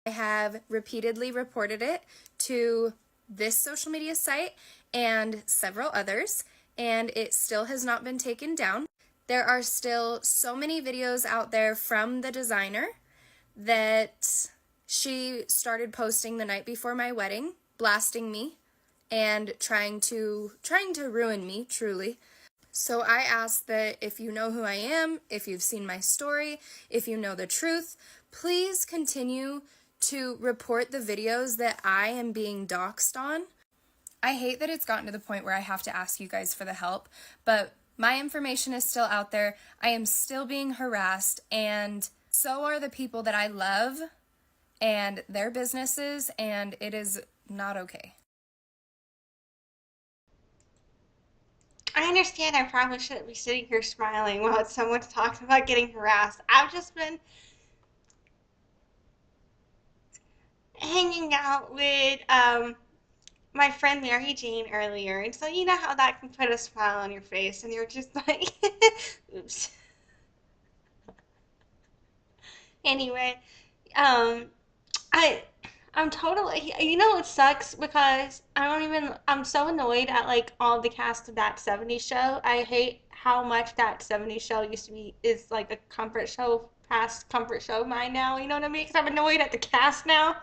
I have repeatedly reported it to this social media site and several others, and it still has not been taken down. There are still so many videos out there from the designer that she started posting the night before my wedding, blasting me and trying to ruin me, truly. So I ask that if you know who I am, if you've seen my story, if you know the truth, please continue to report the videos that I am being doxxed on. I hate that it's gotten to the point where I have to ask you guys for the help, but my information is still out there. I am still being harassed, and so are the people that I love and their businesses, and it is not okay. I understand I probably shouldn't be sitting here smiling while someone's talking about getting harassed. I've just been hanging out with my friend Mary Jane earlier, and so you know how that can put a smile on your face, and you're just like, oops. Anyway, um, I I'm totally you know it sucks because I'm so annoyed at like all the cast of that '70s show. I hate how much that '70s show used to be is like a comfort show past comfort show of mine now, you know what I mean? Because I'm annoyed at the cast now.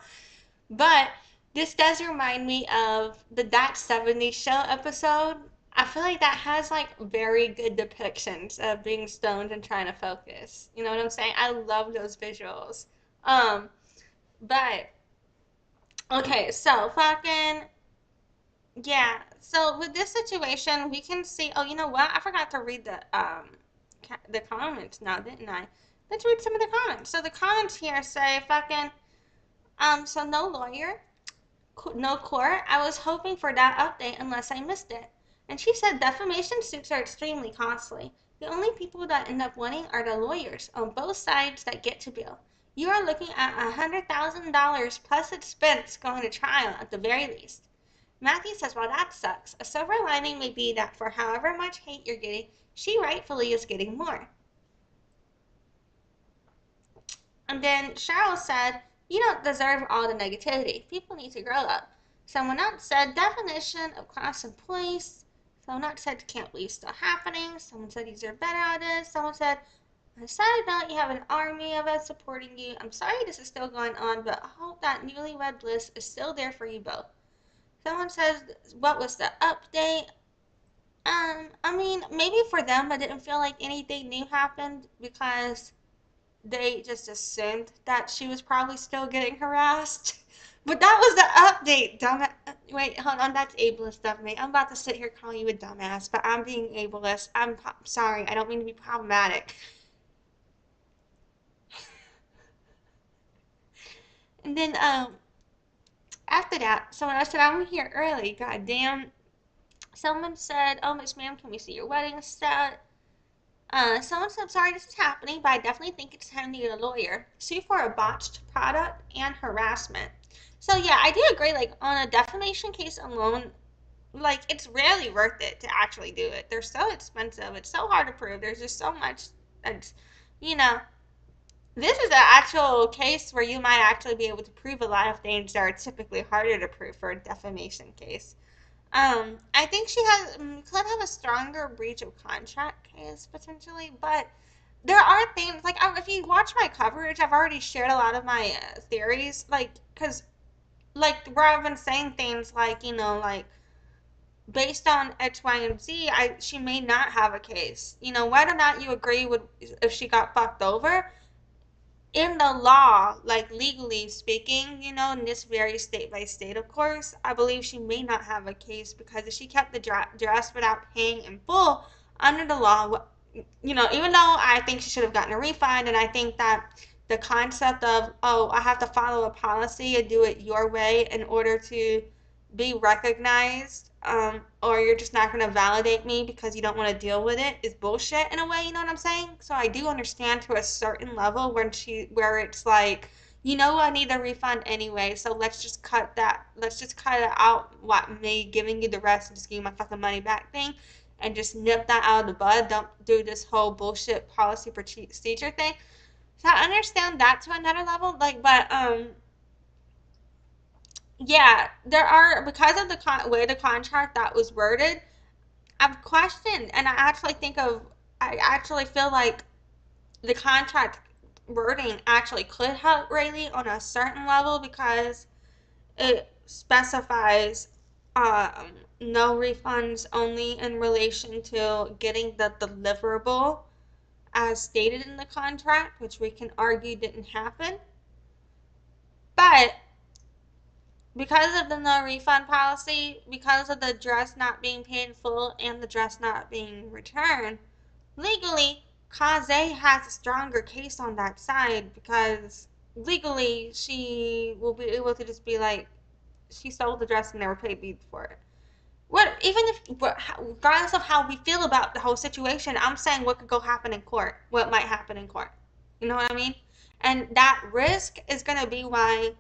But this does remind me of the That '70s Show episode. I feel like that has like very good depictions of being stoned and trying to focus. You know what I'm saying? I love those visuals. Um, but okay, so fucking yeah. So with this situation, we can see. Oh, you know what? I forgot to read the comments now, didn't I? Let's read some of the comments. So the comments here say fucking so no lawyer, no court. I was hoping for that update unless I missed it. And she said defamation suits are extremely costly. The only people that end up winning are the lawyers on both sides that get to bill. You are looking at $100,000 plus expense going to trial at the very least. Matthew says, well, that sucks. A silver lining may be that for however much hate you're getting, she rightfully is getting more. And then Cheryl said, you don't deserve all the negativity. People need to grow up. Someone else said, definition of class and police. Someone else said, can't believe still happening. Someone said, these are better at this. Someone said, on a side note, you have an army of us supporting you. I'm sorry this is still going on, but I hope that newlywed bliss is still there for you both. Someone says, what was the update? I mean, maybe for them, I didn't feel like anything new happened because they just assumed that she was probably still getting harassed. But that was the update, dumb. Wait, hold on, that's ableist of me. I'm about to sit here calling you a dumbass, but I'm being ableist. I'm sorry, I don't mean to be problematic. And then, after that, someone else said, I'm here early, goddamn. Someone said, oh, Miss Ma'am, can we see your wedding set? Someone said, sorry this is happening, but I definitely think it's time to get a lawyer. Sue for a botched product and harassment. So yeah, I do agree, like on a defamation case alone, like it's rarely worth it to actually do it. They're so expensive. It's so hard to prove. There's just so much that's, you know, this is an actual case where you might actually be able to prove a lot of things that are typically harder to prove for a defamation case. I think she has could have a stronger breach of contract case potentially, but there are things like if you watch my coverage, I've already shared a lot of my theories, like because like where I've been saying things like like based on X, Y, and Z, she may not have a case. Whether or not you agree with if she got fucked over, in the law, like legally speaking, in this very state by state, of course, I believe she may not have a case because if she kept the dress without paying in full under the law, even though I think she should have gotten a refund, and I think that the concept of, oh, I have to follow a policy and do it your way in order to be recognized, or you're just not going to validate me because you don't want to deal with it is bullshit in a way, you know what I'm saying? So I do understand to a certain level where it's like, I need a refund anyway, so let's just cut it out, what, me giving you the rest and just give you my fucking money back thing, and just nip that out of the bud. Don't do this whole bullshit policy procedure thing. So I understand that to another level, like, but yeah, there are, because of the way the contract that was worded, I've questioned, and I actually feel like the contract wording actually could help Rayleigh on a certain level because it specifies no refunds only in relation to getting the deliverable as stated in the contract, which we can argue didn't happen. But because of the no refund policy, because of the dress not being paid in full and the dress not being returned, legally, Kaze has a stronger case on that side because legally she will be able to just be like, she sold the dress and never paid me for it. Regardless of how we feel about the whole situation, I'm saying what could go happen in court, what might happen in court. You know what I mean? And that risk is going to be why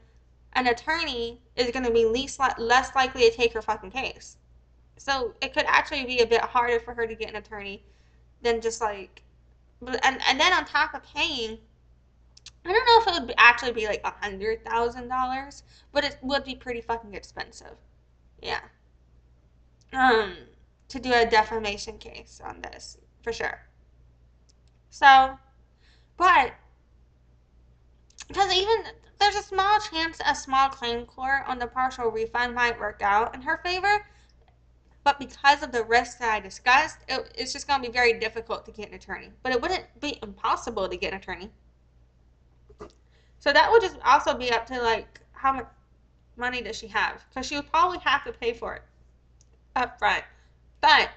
an attorney is going to be less likely to take her fucking case. So it could actually be a bit harder for her to get an attorney than just like, and then on top of paying, I don't know if it would actually be like $100,000, but it would be pretty fucking expensive. Yeah. Um, to do a defamation case on this for sure. So, but because even there's a small chance a small claim court on the partial refund might work out in her favor, but because of the risks that I discussed, it's just going to be very difficult to get an attorney. But it wouldn't be impossible to get an attorney. So that would just also be up to like how much money does she have, because she would probably have to pay for it up front. But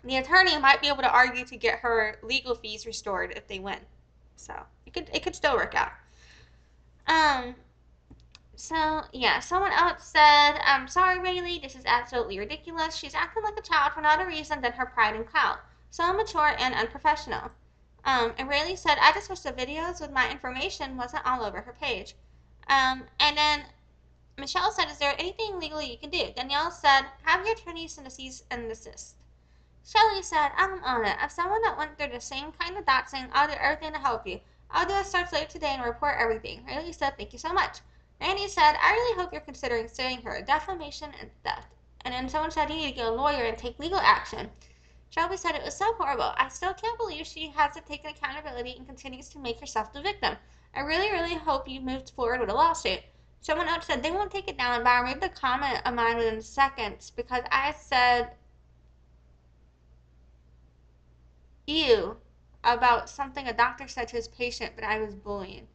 the attorney might be able to argue to get her legal fees restored if they win. So it could still work out. Um, So, yeah, someone else said, I'm sorry, Rayleigh, this is absolutely ridiculous. She's acting like a child for no other reason than her pride and clout. So immature and unprofessional. And Rayleigh said, I just wish the videos with my information wasn't all over her page. And then Michelle said, is there anything legally you can do? Danielle said, have your attorney send a cease and desist. Shelley said, I'm on it. As someone that went through the same kind of doxing, I'll do everything to help you. I'll do a search later today and report everything. Rayleigh said, thank you so much. Randy said, I really hope you're considering suing her, defamation and theft. And then someone said, you need to get a lawyer and take legal action. Shelby said, it was so horrible. I still can't believe she hasn't taken accountability and continues to make herself the victim. I really, really hope you moved forward with a lawsuit. Someone else said, they won't take it down, but I removed a comment of mine within seconds because I said, ew, about something a doctor said to his patient, but I was bullying.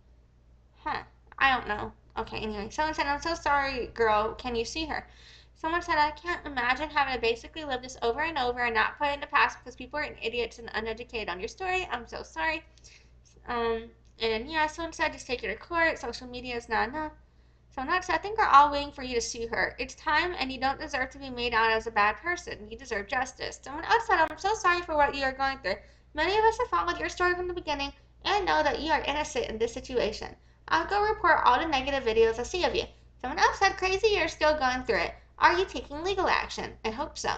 Huh. I don't know. Okay, anyway. Someone said, I'm so sorry, girl. Can you see her? Someone said, I can't imagine having to basically live this over and over and not put it in the past because people are idiots and uneducated on your story. I'm so sorry. And yeah, someone said, just take it to court. Social media is not enough. Someone else said, I think we're all waiting for you to sue her. It's time, and you don't deserve to be made out as a bad person. You deserve justice. Someone else said, I'm so sorry for what you are going through. Many of us have followed your story from the beginning and know that you are innocent in this situation. I'll go report all the negative videos I see of you. Someone else said, crazy, you're still going through it. Are you taking legal action? I hope so.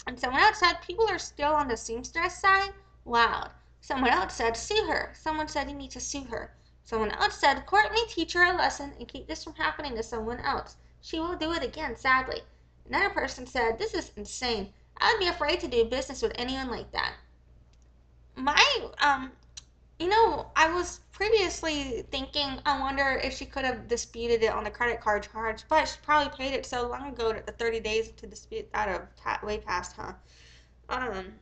And someone else said, people are still on the seamstress side? Wow. Someone else said, sue her. Someone said, you need to sue her. Someone else said, court may teach her a lesson and keep this from happening to someone else. She will do it again, sadly. Another person said, this is insane. I would be afraid to do business with anyone like that. my I was previously thinking, I wonder if she could have disputed it on the credit card charge, but she probably paid it so long ago that the 30 days to dispute that have way past, huh? Um,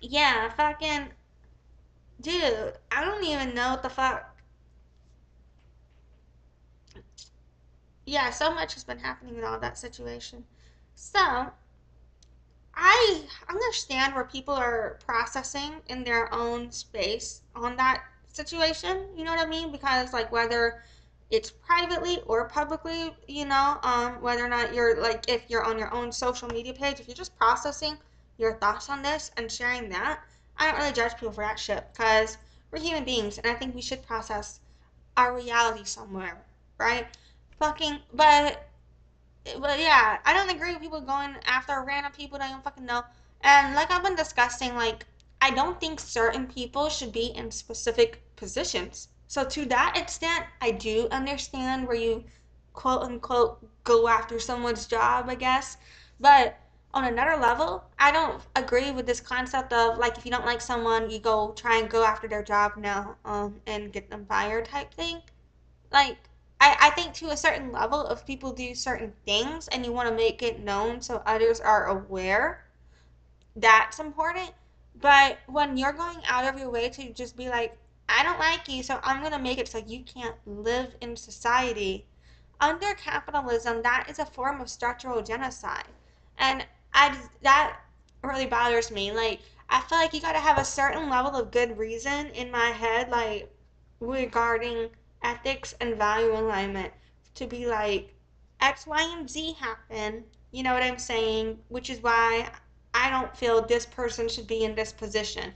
yeah, fucking, dude, I don't even know what the fuck. Yeah, so much has been happening in all that situation. So, I understand where people are processing in their own space on that situation. You know what I mean? Because like whether it's privately or publicly, whether or not you're like if you're on your own social media page, if you're just processing your thoughts on this and sharing that, I don't really judge people for that shit because we're human beings and I think we should process our reality somewhere, right? Fucking, but yeah, I don't agree with people going after random people that I don't fucking know. And like I've been discussing, like I don't think certain people should be in specific positions. So to that extent, I do understand where you quote unquote go after someone's job, I guess. But on another level, I don't agree with this concept of like if you don't like someone, you go try and go after their job now, and get them fired type thing. Like I think to a certain level if people do certain things and you want to make it known so others are aware, that's important. But when you're going out of your way to just be like, I don't like you, so I'm gonna make it so you can't live in society. Under capitalism, that is a form of structural genocide. And that really bothers me. Like, I feel like you gotta have a certain level of good reason in my head, like, regarding ethics and value alignment to be like, X, Y, and Z happen. You know what I'm saying? Which is why I don't feel this person should be in this position.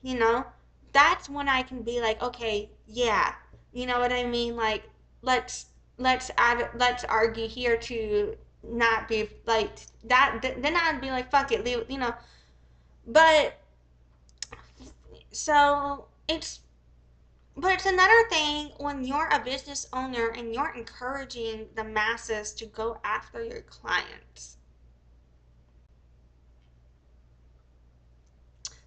You know? That's when I can be like, okay, yeah. You know what I mean? Like, let's let's argue here to not be like that. Then I'd be like, fuck it, leave. But so it's another thing when you're a business owner and you're encouraging the masses to go after your clients.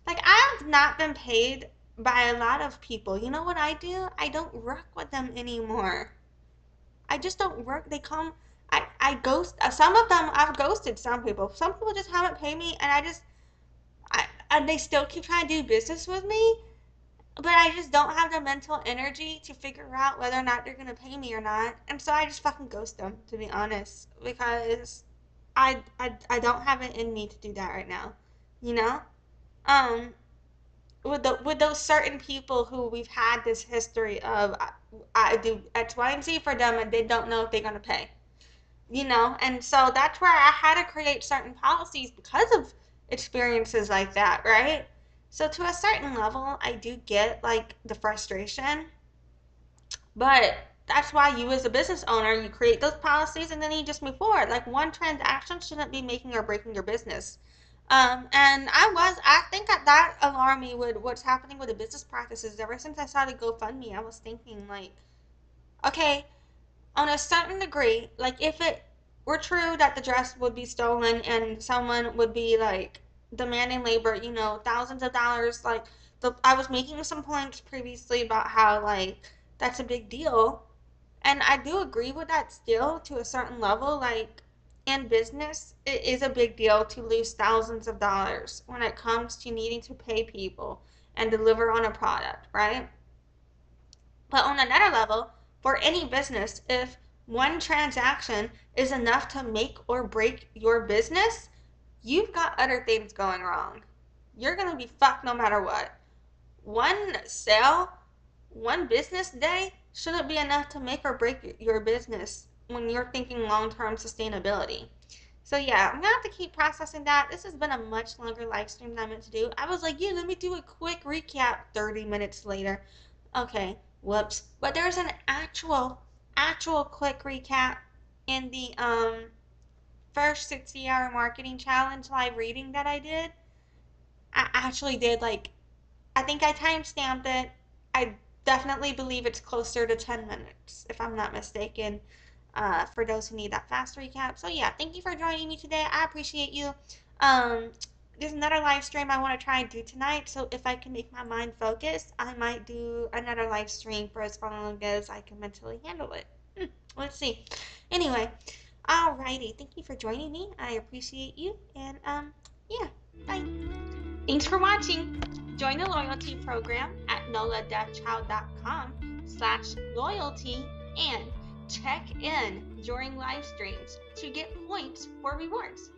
Like, I've not been paid by a lot of people. You know what I do? I don't work with them anymore. I just don't work. They come, I ghost, some of them, I've ghosted some people. Some people just haven't paid me, and and they still keep trying to do business with me, but I just don't have the mental energy to figure out whether or not they're gonna pay me or not. And so I just fucking ghost them, to be honest, because I don't have it in me to do that right now, you know? Um, with those certain people who we've had this history of, I do X, Y, and Z for them, and they don't know if they're gonna pay, and so that's where I had to create certain policies because of experiences like that, right? So to a certain level I do get like the frustration, but that's why you as a business owner, you create those policies and then you just move forward. Like one transaction shouldn't be making or breaking your business. And I think that alarmed me with what's happening with the business practices. Ever since I started GoFundMe, I was thinking like, okay, on a certain degree, like if it were true that the dress would be stolen and someone would be like demanding labor, thousands of dollars, like I was making some points previously about how like that's a big deal. And I do agree with that still to a certain level. Like in business, it is a big deal to lose thousands of dollars when it comes to needing to pay people and deliver on a product, right? But on another level, for any business, if one transaction is enough to make or break your business, you've got other things going wrong. You're going to be fucked no matter what. One sale, one business day shouldn't be enough to make or break your business when you're thinking long term sustainability. So yeah, I'm gonna have to keep processing that. This has been a much longer live stream than I meant to do. I was like, yeah, let me do a quick recap 30 minutes later. Okay, whoops. But there's an actual quick recap in the first 60-hour marketing challenge live reading that I did. I actually did like, I think I timestamped it. I definitely believe it's closer to 10 minutes, if I'm not mistaken, for those who need that fast recap. So, yeah, thank you for joining me today. I appreciate you. Um, there's another live stream I want to try and do tonight. So if I can make my mind focus, I might do another live stream for as long as I can mentally handle it. Let's see. Anyway, alrighty. Thank you for joining me. I appreciate you. And yeah, bye. Thanks for watching. Join the loyalty program at noladeafchild.com/loyalty and check in during live streams to get points for rewards.